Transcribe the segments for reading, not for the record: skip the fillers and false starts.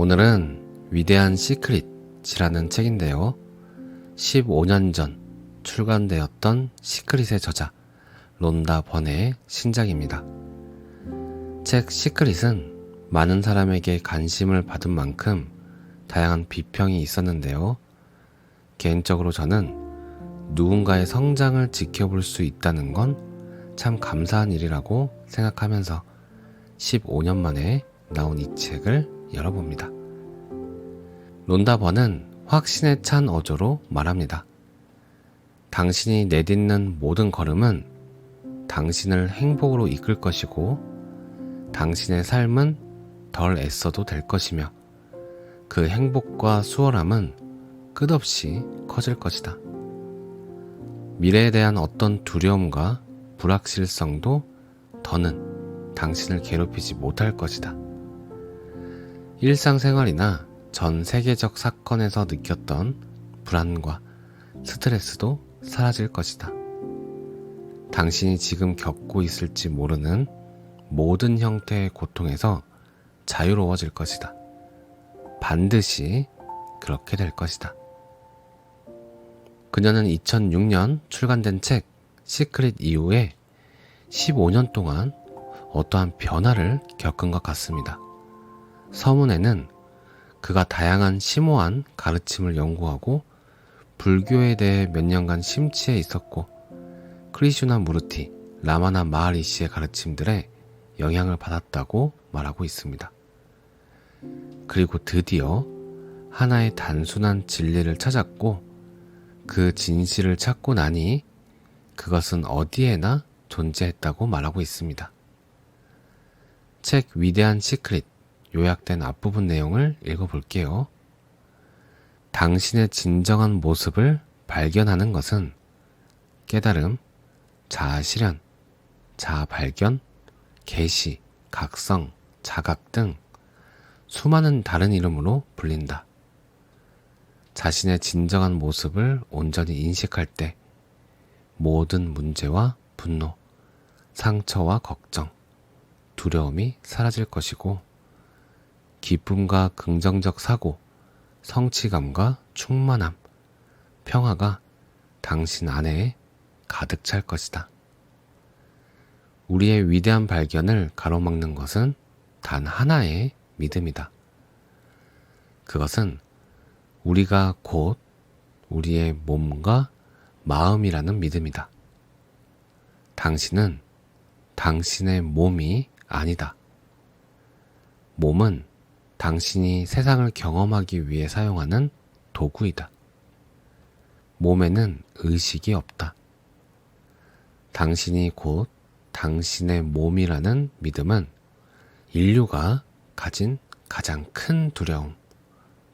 오늘은 위대한 시크릿이라는 책인데요. 15년 전 출간되었던 시크릿의 저자 론다 번의 신작입니다. 책 시크릿은 많은 사람에게 관심을 받은 만큼 다양한 비평이 있었는데요. 개인적으로 저는 누군가의 성장을 지켜볼 수 있다는 건 참 감사한 일이라고 생각하면서 15년 만에 나온 이 책을 열어봅니다. 론다 번은 확신에 찬 어조로 말합니다. 당신이 내딛는 모든 걸음은 당신을 행복으로 이끌 것이고 당신의 삶은 덜 애써도 될 것이며 그 행복과 수월함은 끝없이 커질 것이다. 미래에 대한 어떤 두려움과 불확실성도 더는 당신을 괴롭히지 못할 것이다. 일상생활이나 전 세계적 사건에서 느꼈던 불안과 스트레스도 사라질 것이다. 당신이 지금 겪고 있을지 모르는 모든 형태의 고통에서 자유로워질 것이다. 반드시 그렇게 될 것이다. 그녀는 2006년 출간된 책 시크릿 이후에 15년 동안 어떠한 변화를 겪은 것 같습니다. 서문에는 그가 다양한 심오한 가르침을 연구하고 불교에 대해 몇 년간 심취해 있었고 크리슈나 무르티, 라마나 마하리시의 가르침들에 영향을 받았다고 말하고 있습니다. 그리고 드디어 하나의 단순한 진리를 찾았고 그 진실을 찾고 나니 그것은 어디에나 존재했다고 말하고 있습니다. 책 위대한 시크릿 요약된 앞부분 내용을 읽어볼게요. 당신의 진정한 모습을 발견하는 것은 깨달음, 자아실현, 자아발견, 계시, 각성, 자각 등 수많은 다른 이름으로 불린다. 자신의 진정한 모습을 온전히 인식할 때 모든 문제와 분노, 상처와 걱정, 두려움이 사라질 것이고 기쁨과 긍정적 사고, 성취감과 충만함, 평화가 당신 안에 가득 찰 것이다. 우리의 위대한 발견을 가로막는 것은 단 하나의 믿음이다. 그것은 우리가 곧 우리의 몸과 마음이라는 믿음이다. 당신은 당신의 몸이 아니다. 몸은 당신이 세상을 경험하기 위해 사용하는 도구이다. 몸에는 의식이 없다. 당신이 곧 당신의 몸이라는 믿음은 인류가 가진 가장 큰 두려움,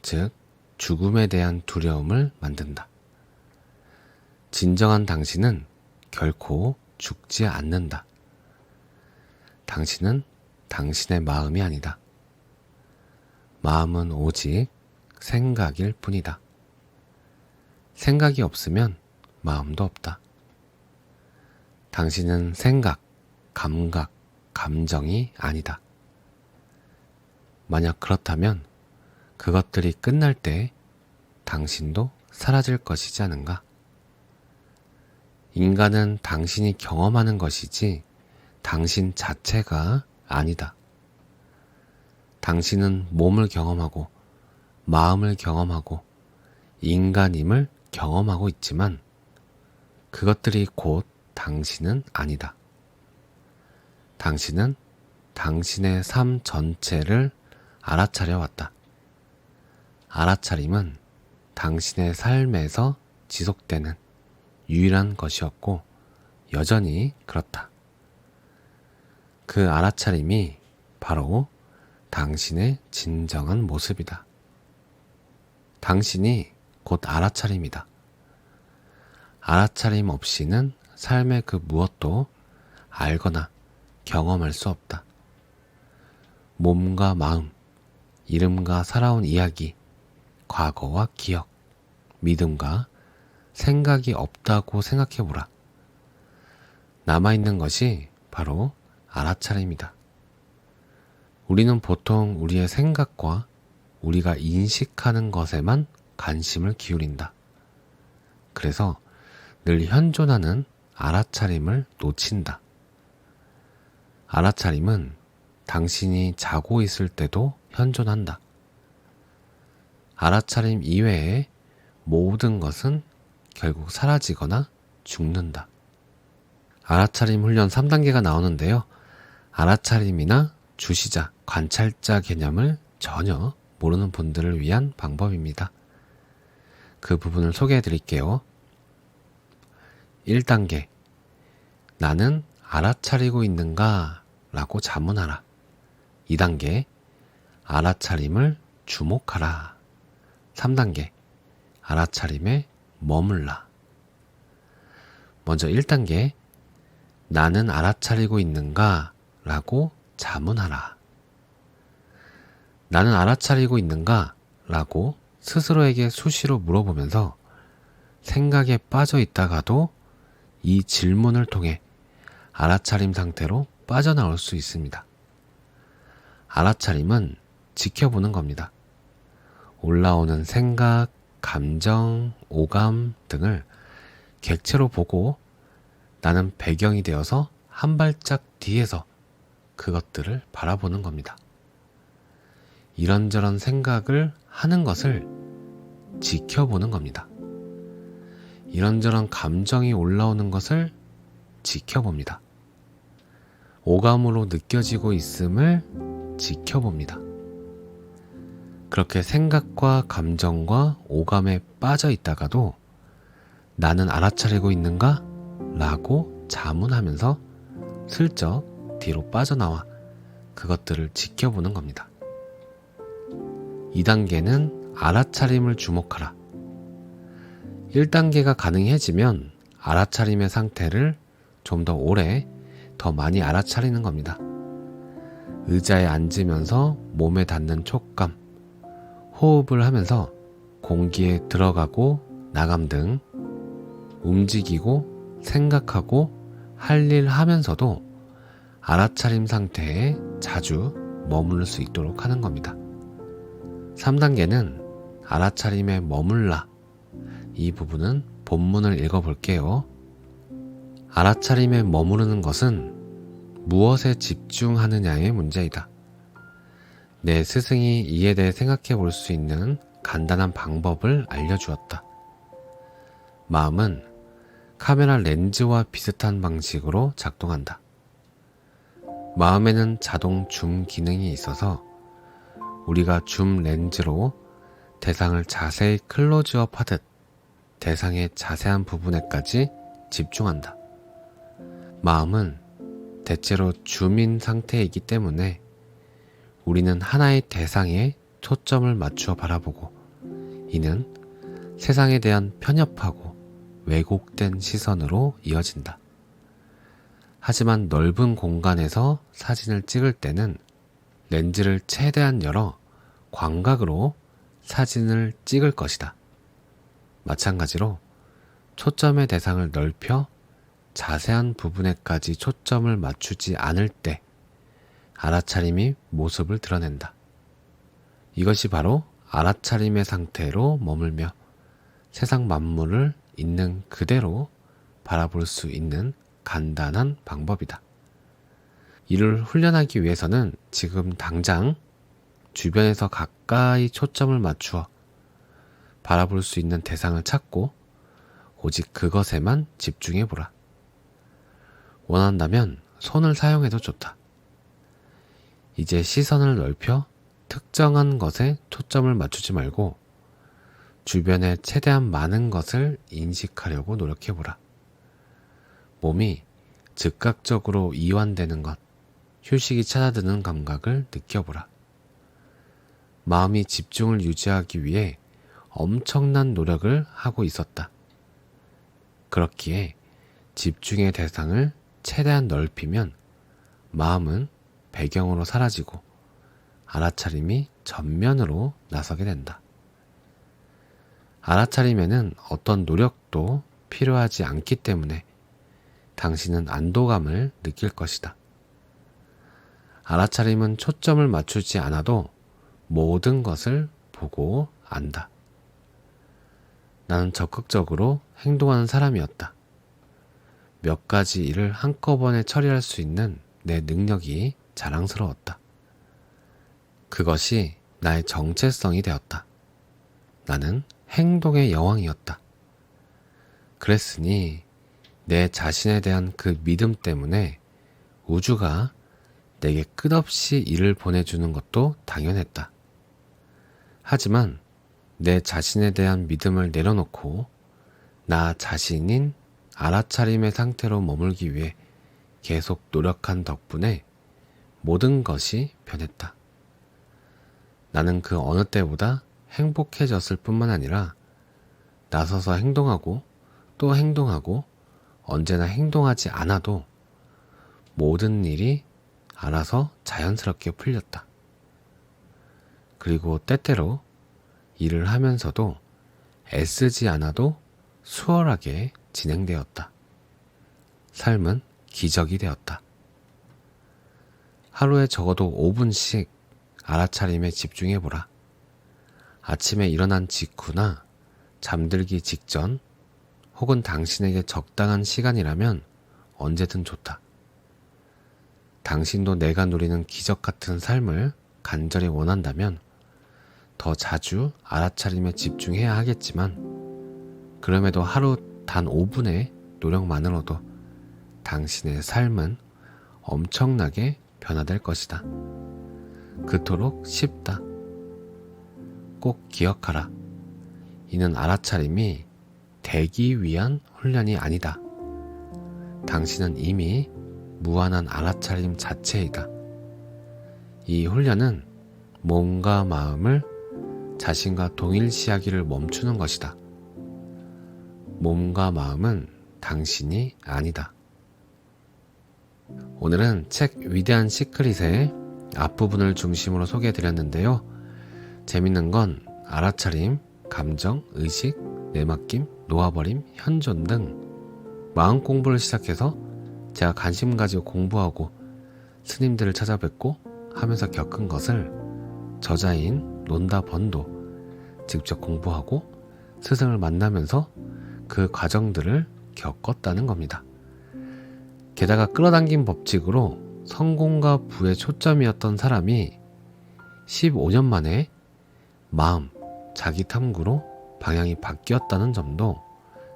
즉 죽음에 대한 두려움을 만든다. 진정한 당신은 결코 죽지 않는다. 당신은 당신의 마음이 아니다. 마음은 오직 생각일 뿐이다. 생각이 없으면 마음도 없다. 당신은 생각, 감각, 감정이 아니다. 만약 그렇다면 그것들이 끝날 때 당신도 사라질 것이지 않은가? 인간은 당신이 경험하는 것이지 당신 자체가 아니다. 당신은 몸을 경험하고 마음을 경험하고 인간임을 경험하고 있지만 그것들이 곧 당신은 아니다. 당신은 당신의 삶 전체를 알아차려 왔다. 알아차림은 당신의 삶에서 지속되는 유일한 것이었고 여전히 그렇다. 그 알아차림이 바로 당신의 진정한 모습이다. 당신이 곧 알아차림이다. 알아차림 없이는 삶의 그 무엇도 알거나 경험할 수 없다. 몸과 마음, 이름과 살아온 이야기, 과거와 기억, 믿음과 생각이 없다고 생각해보라. 남아있는 것이 바로 알아차림이다. 우리는 보통 우리의 생각과 우리가 인식하는 것에만 관심을 기울인다. 그래서 늘 현존하는 알아차림을 놓친다. 알아차림은 당신이 자고 있을 때도 현존한다. 알아차림 이외의 모든 것은 결국 사라지거나 죽는다. 알아차림 훈련 3단계가 나오는데요. 알아차림이나 주시자, 관찰자 개념을 전혀 모르는 분들을 위한 방법입니다. 그 부분을 소개해 드릴게요. 1단계, 나는 알아차리고 있는가? 라고 자문하라. 2단계, 알아차림을 주목하라. 3단계, 알아차림에 머물라. 먼저 1단계, 나는 알아차리고 있는가? 라고 자문하라. 나는 알아차리고 있는가? 라고 스스로에게 수시로 물어보면서 생각에 빠져 있다가도 이 질문을 통해 알아차림 상태로 빠져나올 수 있습니다. 알아차림은 지켜보는 겁니다. 올라오는 생각, 감정, 오감 등을 객체로 보고 나는 배경이 되어서 한 발짝 뒤에서 그것들을 바라보는 겁니다. 이런저런 생각을 하는 것을 지켜보는 겁니다. 이런저런 감정이 올라오는 것을 지켜봅니다. 오감으로 느껴지고 있음을 지켜봅니다. 그렇게 생각과 감정과 오감에 빠져 있다가도 나는 알아차리고 있는가? 라고 자문하면서 슬쩍 뒤로 빠져나와 그것들을 지켜보는 겁니다. 2단계는 알아차림을 주목하라. 1단계가 가능해지면 알아차림의 상태를 좀 더 오래, 더 많이 알아차리는 겁니다. 의자에 앉으면서 몸에 닿는 촉감, 호흡을 하면서 공기에 들어가고 나감 등 움직이고 생각하고 할 일 하면서도 알아차림 상태에 자주 머무를 수 있도록 하는 겁니다. 3단계는 알아차림에 머물라. 이 부분은 본문을 읽어볼게요. 알아차림에 머무르는 것은 무엇에 집중하느냐의 문제이다. 내 스승이 이에 대해 생각해 볼 수 있는 간단한 방법을 알려주었다. 마음은 카메라 렌즈와 비슷한 방식으로 작동한다. 마음에는 자동 줌 기능이 있어서 우리가 줌 렌즈로 대상을 자세히 클로즈업 하듯 대상의 자세한 부분에까지 집중한다. 마음은 대체로 줌인 상태이기 때문에 우리는 하나의 대상에 초점을 맞추어 바라보고 이는 세상에 대한 편협하고 왜곡된 시선으로 이어진다. 하지만 넓은 공간에서 사진을 찍을 때는 렌즈를 최대한 열어 광각으로 사진을 찍을 것이다. 마찬가지로 초점의 대상을 넓혀 자세한 부분에까지 초점을 맞추지 않을 때 알아차림이 모습을 드러낸다. 이것이 바로 알아차림의 상태로 머물며 세상 만물을 있는 그대로 바라볼 수 있는 간단한 방법이다. 이를 훈련하기 위해서는 지금 당장 주변에서 가까이 초점을 맞추어 바라볼 수 있는 대상을 찾고 오직 그것에만 집중해보라. 원한다면 손을 사용해도 좋다. 이제 시선을 넓혀 특정한 것에 초점을 맞추지 말고 주변에 최대한 많은 것을 인식하려고 노력해보라. 몸이 즉각적으로 이완되는 것, 휴식이 찾아드는 감각을 느껴보라. 마음이 집중을 유지하기 위해 엄청난 노력을 하고 있었다. 그렇기에 집중의 대상을 최대한 넓히면 마음은 배경으로 사라지고 알아차림이 전면으로 나서게 된다. 알아차림에는 어떤 노력도 필요하지 않기 때문에 당신은 안도감을 느낄 것이다. 알아차림은 초점을 맞추지 않아도 모든 것을 보고 안다. 나는 적극적으로 행동하는 사람이었다. 몇 가지 일을 한꺼번에 처리할 수 있는 내 능력이 자랑스러웠다. 그것이 나의 정체성이 되었다. 나는 행동의 여왕이었다. 그랬으니 내 자신에 대한 그 믿음 때문에 우주가 내게 끝없이 일을 보내주는 것도 당연했다. 하지만 내 자신에 대한 믿음을 내려놓고 나 자신인 알아차림의 상태로 머물기 위해 계속 노력한 덕분에 모든 것이 변했다. 나는 그 어느 때보다 행복해졌을 뿐만 아니라 나서서 행동하고 또 행동하고 언제나 행동하지 않아도 모든 일이 알아서 자연스럽게 풀렸다. 그리고 때때로 일을 하면서도 애쓰지 않아도 수월하게 진행되었다. 삶은 기적이 되었다. 하루에 적어도 5분씩 알아차림에 집중해보라. 아침에 일어난 직후나 잠들기 직전 혹은 당신에게 적당한 시간이라면 언제든 좋다. 당신도 내가 누리는 기적 같은 삶을 간절히 원한다면 더 자주 알아차림에 집중해야 하겠지만 그럼에도 하루 단 5분의 노력만으로도 당신의 삶은 엄청나게 변화될 것이다. 그토록 쉽다. 꼭 기억하라. 이는 알아차림이 되기 위한 훈련이 아니다. 당신은 이미 무한한 알아차림 자체이다. 이 훈련은 몸과 마음을 자신과 동일시하기를 멈추는 것이다. 몸과 마음은 당신이 아니다. 오늘은 책 위대한 시크릿의 앞부분을 중심으로 소개해드렸는데요. 재밌는 건 알아차림, 감정, 의식, 내맡김, 놓아버림, 현존 등 마음 공부를 시작해서 제가 관심 가지고 공부하고 스님들을 찾아뵙고 하면서 겪은 것을 저자인 논다 번도 직접 공부하고 스승을 만나면서 그 과정들을 겪었다는 겁니다. 게다가 끌어당긴 법칙으로 성공과 부에 초점이었던 사람이 15년 만에 마음, 자기 탐구로 방향이 바뀌었다는 점도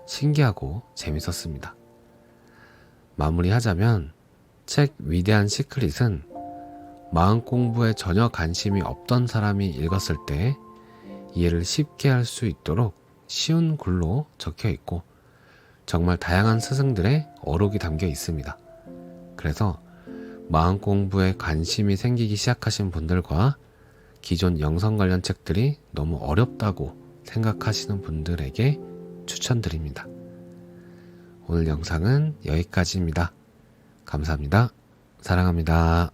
신기하고 재밌었습니다. 마무리하자면 책 위대한 시크릿은 마음 공부에 전혀 관심이 없던 사람이 읽었을 때 이해를 쉽게 할 수 있도록 쉬운 글로 적혀 있고 정말 다양한 스승들의 어록이 담겨 있습니다. 그래서 마음 공부에 관심이 생기기 시작하신 분들과 기존 영성 관련 책들이 너무 어렵다고 생각하시는 분들에게 추천드립니다. 오늘 영상은 여기까지입니다. 감사합니다. 사랑합니다.